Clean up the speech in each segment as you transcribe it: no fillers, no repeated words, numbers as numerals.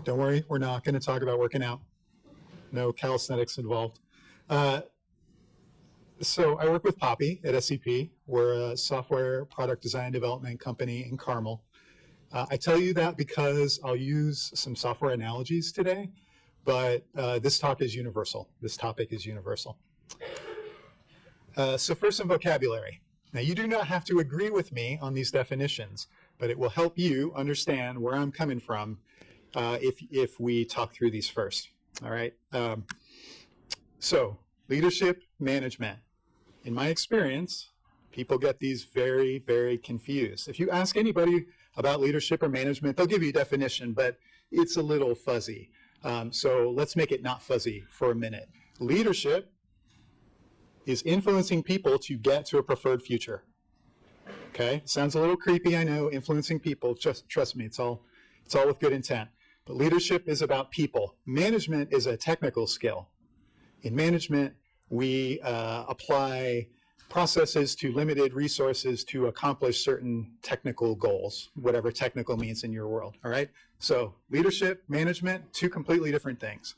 Don't worry, we're not going to talk about working out. No calisthenics involved. So I work with Poppy at SEP. We're a software product design development company in Carmel. I tell you that because I'll use some software analogies today, but this talk is universal. This topic is universal. So first, some vocabulary. Now, you do not have to agree with me on these definitions, but it will help you understand where I'm coming from if we talk through these first. All right. So leadership management. In my experience, people get these very, very confused. If you ask anybody about leadership or management, they'll give you a definition, but it's a little fuzzy. So let's make it not fuzzy for a minute. Leadership is influencing people to get to a preferred future. Okay, sounds a little creepy, I know, influencing people. Just trust me, it's all with good intent. But leadership is about people. Management is a technical skill. In management, we apply processes to limited resources to accomplish certain technical goals, whatever technical means in your world, all right? So leadership, management, two completely different things.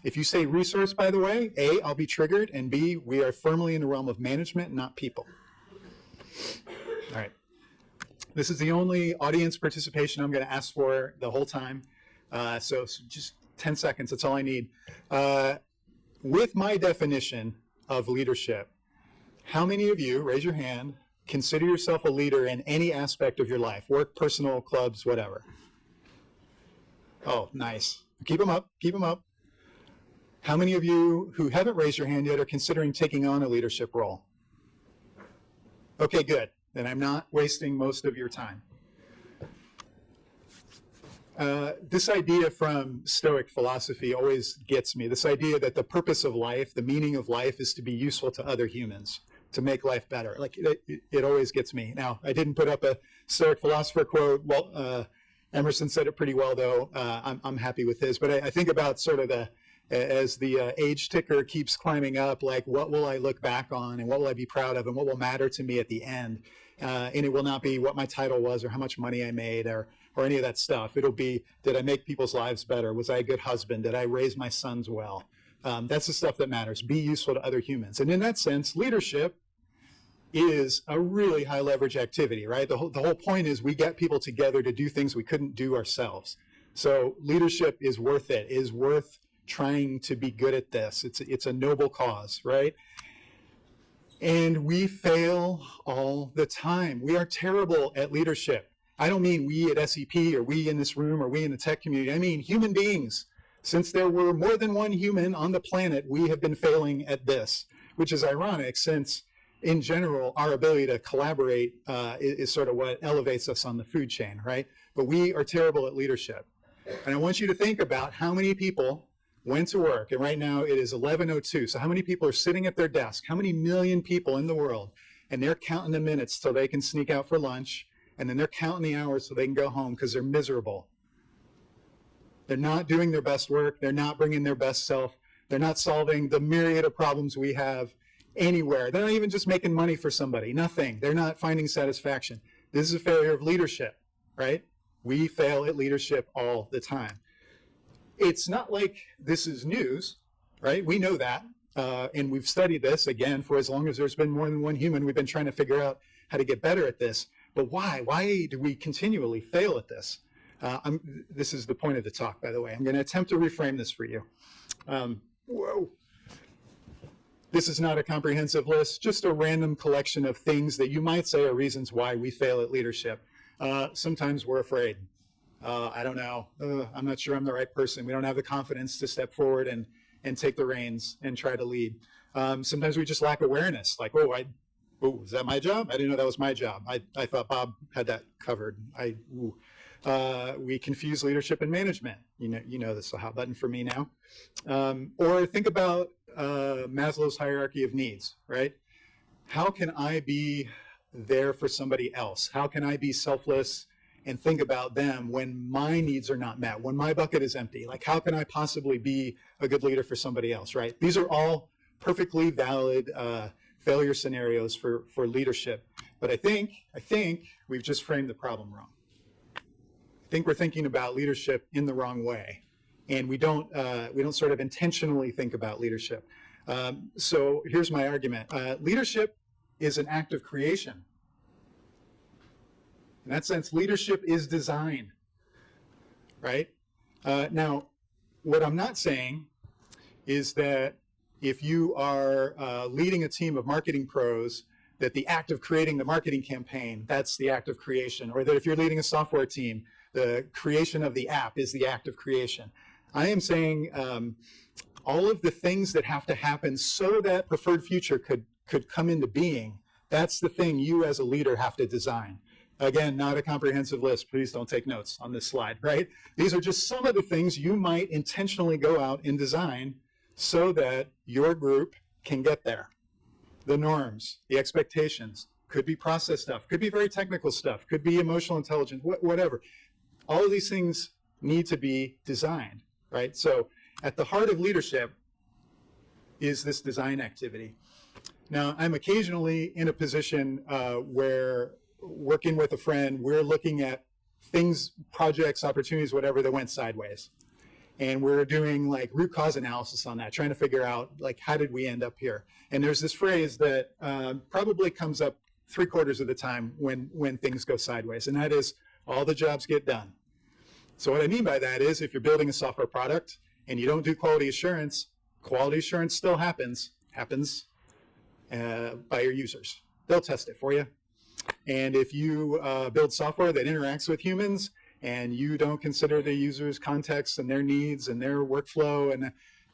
If you say resource, by the way, A, I'll be triggered, and B, we are firmly in the realm of management, not people. All right. This is the only audience participation I'm going to ask for the whole time. So just 10 seconds, that's all I need. With my definition of leadership, how many of you, raise your hand, consider yourself a leader in any aspect of your life? Work, personal, clubs, whatever. Oh, nice. Keep them up, keep them up. How many of you who haven't raised your hand yet are considering taking on a leadership role? Okay, good. Then I'm not wasting most of your time. This idea from Stoic philosophy always gets me. This idea that the purpose of life, the meaning of life, is to be useful to other humans, to make life better. Like, it always gets me. Now, I didn't put up a Stoic philosopher quote. Well, Emerson said it pretty well, though. I'm happy with his. But I think about sort of as the age ticker keeps climbing up, like, what will I look back on, and what will I be proud of, and what will matter to me at the end? And it will not be what my title was or how much money I made or any of that stuff. It'll be, did I make people's lives better? Was I a good husband? Did I raise my sons well? That's the stuff that matters. Be useful to other humans. And in that sense, leadership is a really high leverage activity, right? The whole point is we get people together to do things we couldn't do ourselves. So leadership is worth it, is worth trying to be good at this. It's a noble cause, right? And we fail all the time. We are terrible at leadership. I don't mean we at SEP or we in this room or we in the tech community. I mean human beings. Since there were more than one human on the planet, we have been failing at this, which is ironic since, in general, our ability to collaborate is sort of what elevates us on the food chain, right? But we are terrible at leadership. And I want you to think about how many people went to work, and right now it is 11:02. So how many people are sitting at their desk? How many million people in the world? And they're counting the minutes till they can sneak out for lunch, and then they're counting the hours so they can go home because they're miserable. They're not doing their best work. They're not bringing their best self. They're not solving the myriad of problems we have anywhere. They're not even just making money for somebody. Nothing. They're not finding satisfaction. This is a failure of leadership, right? We fail at leadership all the time. It's not like this is news, right? We know that, and we've studied this, again, for as long as there's been more than one human. We've been trying to figure out how to get better at this. But why? Why do we continually fail at this? This is the point of the talk, by the way. I'm going to attempt to reframe this for you. Whoa. This is not a comprehensive list, just a random collection of things that you might say are reasons why we fail at leadership. Sometimes we're afraid. I don't know. I'm not sure I'm the right person. We don't have the confidence to step forward and take the reins and try to lead. Sometimes we just lack awareness. Like, oh, is that my job? I didn't know that was my job. I thought Bob had that covered. We confuse leadership and management. You know this is a hot button for me now. Or think about Maslow's hierarchy of needs, right? How can I be there for somebody else? How can I be selfless and think about them when my needs are not met, when my bucket is empty? Like, how can I possibly be a good leader for somebody else, right? These are all perfectly valid failure scenarios for leadership. But I think we've just framed the problem wrong. think we're thinking about leadership in the wrong way, and we don't sort of intentionally think about leadership. So here's my argument: leadership is an act of creation. In that sense, leadership is design, right? Now, what I'm not saying is that if you are leading a team of marketing pros, that the act of creating the marketing campaign, that's the act of creation, or that if you're leading a software team, the creation of the app is the act of creation. I am saying all of the things that have to happen so that Preferred Future could come into being, that's the thing you as a leader have to design. Again, not a comprehensive list. Please don't take notes on this slide, right? These are just some of the things you might intentionally go out and design so that your group can get there. The norms, the expectations, could be process stuff, could be very technical stuff, could be emotional intelligence, whatever. All of these things need to be designed, right? So at the heart of leadership is this design activity. Now, I'm occasionally in a position where working with a friend, we're looking at things, projects, opportunities, whatever that went sideways. And we're doing like root cause analysis on that, trying to figure out like, how did we end up here? And there's this phrase that probably comes up 3/4 of the time when things go sideways, and that is, all the jobs get done. So what I mean by that is, if you're building a software product and you don't do quality assurance still happens by your users. They'll test it for you. And if you build software that interacts with humans and you don't consider the user's context and their needs and their workflow, and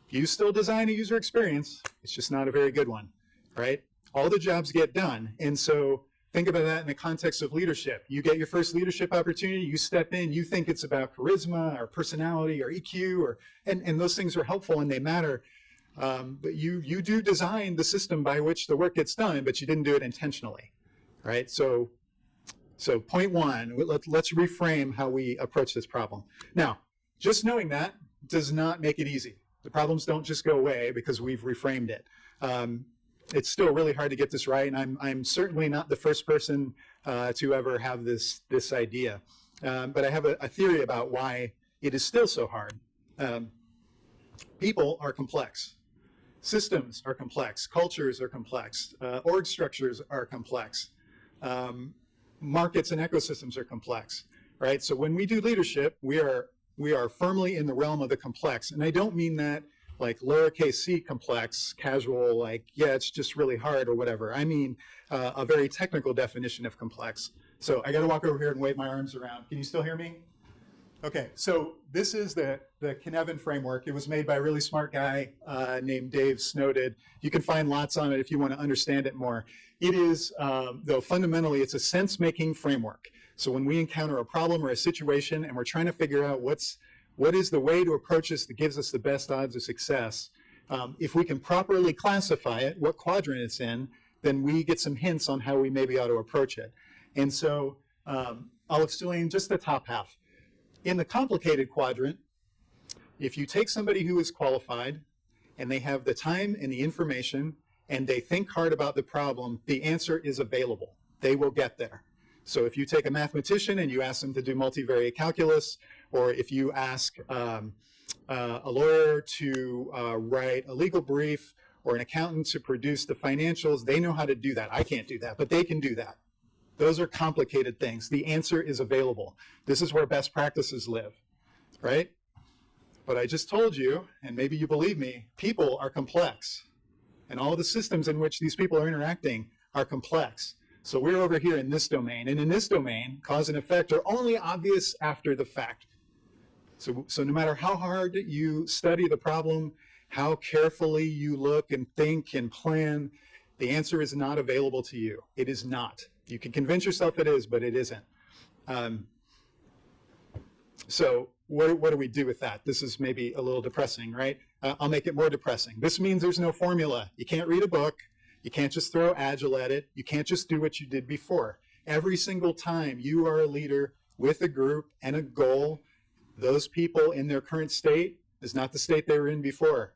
you still design a user experience, it's just not a very good one, right? All the jobs get done. And so think about that in the context of leadership. You get your first leadership opportunity, you step in, you think it's about charisma or personality or EQ, and those things are helpful and they matter. But you do design the system by which the work gets done, but you didn't do it intentionally, right? So point one, let's reframe how we approach this problem. Now, just knowing that does not make it easy. The problems don't just go away because we've reframed it. It's still really hard to get this right, and I'm certainly not the first person to ever have this idea. But I have a theory about why it is still so hard. People are complex. Systems are complex. Cultures are complex. Org structures are complex. Markets and ecosystems are complex, right? So when we do leadership, we are firmly in the realm of the complex. And I don't mean that like lowercase c complex, casual, like, yeah, it's just really hard or whatever. I mean a very technical definition of complex. So I got to walk over here and wave my arms around. Can you still hear me? Okay, so this is the Kinevin framework. It was made by a really smart guy named Dave Snowden. You can find lots on it if you want to understand it more. It is, though fundamentally, it's a sense-making framework. So when we encounter a problem or a situation and we're trying to figure out what is the way to approach this that gives us the best odds of success, if we can properly classify it, what quadrant it's in, then we get some hints on how we maybe ought to approach it. And so I'll explain just the top half. In the complicated quadrant, if you take somebody who is qualified and they have the time and the information and they think hard about the problem, the answer is available. They will get there. So if you take a mathematician and you ask them to do multivariate calculus, or if you ask a lawyer to write a legal brief, or an accountant to produce the financials, they know how to do that. I can't do that, but they can do that. Those are complicated things. The answer is available. This is where best practices live, right? But I just told you, and maybe you believe me, people are complex. And all the systems in which these people are interacting are complex. So we're over here in this domain. And in this domain, cause and effect are only obvious after the fact. So no matter how hard you study the problem, how carefully you look and think and plan, the answer is not available to you. It is not. You can convince yourself it is, but it isn't. So what do we do with that? This is maybe a little depressing, right? I'll make it more depressing. This means there's no formula. You can't read a book. You can't just throw Agile at it. You can't just do what you did before. Every single time you are a leader with a group and a goal, those people in their current state is not the state they were in before,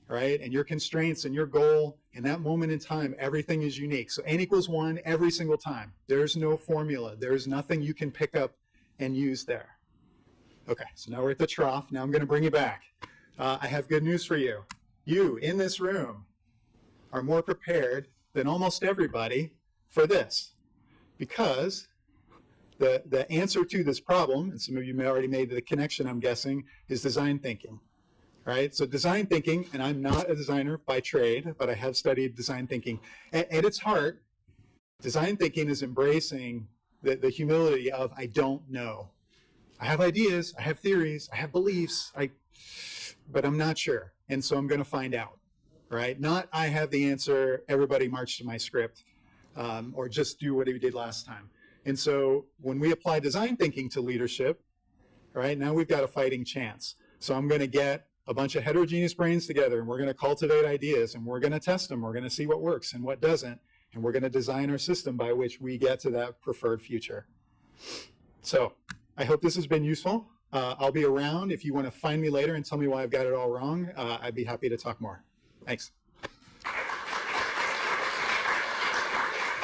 right? And your constraints and your goal in that moment in time, everything is unique. So n equals 1 every single time. There's no formula. There's nothing you can pick up and use there. Okay, so now we're at the trough. Now I'm going to bring you back. I have good news for you. You in this room are more prepared than almost everybody for this, because the answer to this problem, and some of you may already made the connection, I'm guessing, is design thinking, right? So design thinking, and I'm not a designer by trade, but I have studied design thinking. At its heart, design thinking is embracing the humility of, I don't know. I have ideas, I have theories, I have beliefs, but I'm not sure, and so I'm going to find out, right? Not I have the answer, everybody march to my script, or just do what we did last time. And so when we apply design thinking to leadership, right, now we've got a fighting chance. So I'm going to get a bunch of heterogeneous brains together, and we're going to cultivate ideas, and we're going to test them. We're going to see what works and what doesn't, and we're going to design our system by which we get to that preferred future. So I hope this has been useful. I'll be around if you want to find me later and tell me why I've got it all wrong. I'd be happy to talk more. Thanks.